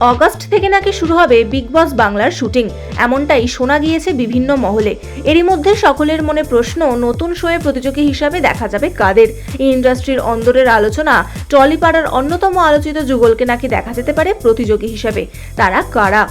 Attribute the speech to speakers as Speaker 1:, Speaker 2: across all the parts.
Speaker 1: August থেকে নাকি শুরু হবে বিগ বস বাংলার শুটিং, এমনটাই শোনা গিয়েছে বিভিন্ন মহলে। এরই মধ্যে সকলের মনে প্রশ্ন, নতুন শোয়ে প্রতিযোগী হিসাবে দেখা যাবে কাদের? ইন্ডাস্ট্রির অন্দরের আলোচনা, টলিপাড়ার অন্যতম আলোচিত যুগলকে নাকি দেখা যেতে পারে প্রতিযোগী হিসাবে। তারা কারা?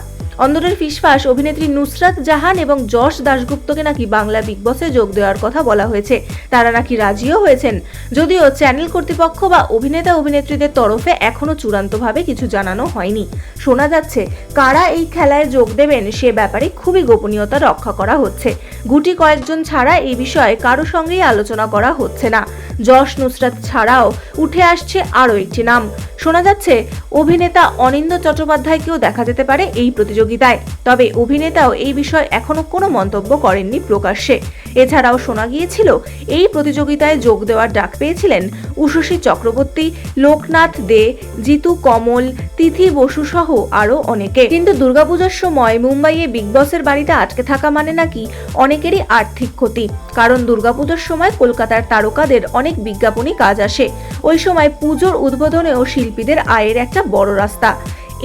Speaker 1: অন্দরের ফিসফাস অভিনেত্রী নুসরাত জাহান এবং যশ দাশগুপ্তকে নাকি বাংলা বিগ বসে যোগ দেওয়ার কথা বলা হয়েছে। তারা নাকি রাজিও হয়েছেন, যদিও চ্যানেল কর্তৃপক্ষ বা অভিনেতা অভিনেত্রীদের তরফে এখনো চূড়ান্তভাবে কিছু জানানো হয়নি। শোনা যাচ্ছে কারা এই খেলায় যোগ দেবেন সে ব্যাপারে খুবই গোপনীয়তা রক্ষা করা হচ্ছে। গুটি কয়েকজন ছাড়া এই বিষয়ে কারো সঙ্গেই আলোচনা করা হচ্ছে না। যশ নুসরাত ছাড়াও উঠে আসছে আরও একটি নাম। শোনা যাচ্ছে অভিনেতা অনিন্দ্য চট্টোপাধ্যায়কেও দেখা যেতে পারে এই প্রতিযোগিতায়। তবে অভিনেতাও এই বিষয়ে এখনো কোনো মন্তব্য করেননি প্রকাশ্যে। এছাড়াও শোনা গিয়েছিল এই প্রতিযোগিতায় যোগ দেওয়ার ডাক পেয়েছিলেন উষসী চক্রবর্তী, লোকনাথ দে, জিতু কমল, তিথি বসু সহ আরও অনেকে। কিন্তু দুর্গাপূজার সময় মুম্বাইয়ে বিগ বসের বাড়িতে আটকে থাকা মানে নাকি অনেকেরই আর্থিক ক্ষতি। কারণ দুর্গাপূজার সময় কলকাতার তারকাদের অনেক বিজ্ঞাপনী কাজ আসে। ওই সময় পুজোর উদ্বোধনেও শিল্পীদের আয়ের একটা বড় রাস্তা।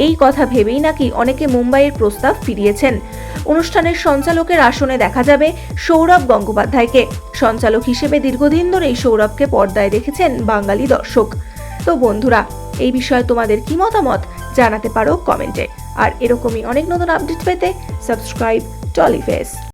Speaker 1: এই কথা ভেবেই নাকি অনেকে মুম্বাইয়ের প্রস্তাব ফিরিয়েছেন। অনুষ্ঠানের সঞ্চালকের আসনে দেখা যাবে সৌরভ গঙ্গোপাধ্যায়কে। সঞ্চালক হিসেবে দীর্ঘদিন ধরেই সৌরভকে পর্দায় দেখেছেন বাঙালি দর্শক। তো বন্ধুরা, এই বিষয়ে তোমাদের কি মতামত জানাতে পারো কমেন্টে। আর এরকমই অনেক নতুন আপডেট পেতে সাবস্ক্রাইব টলিফেস।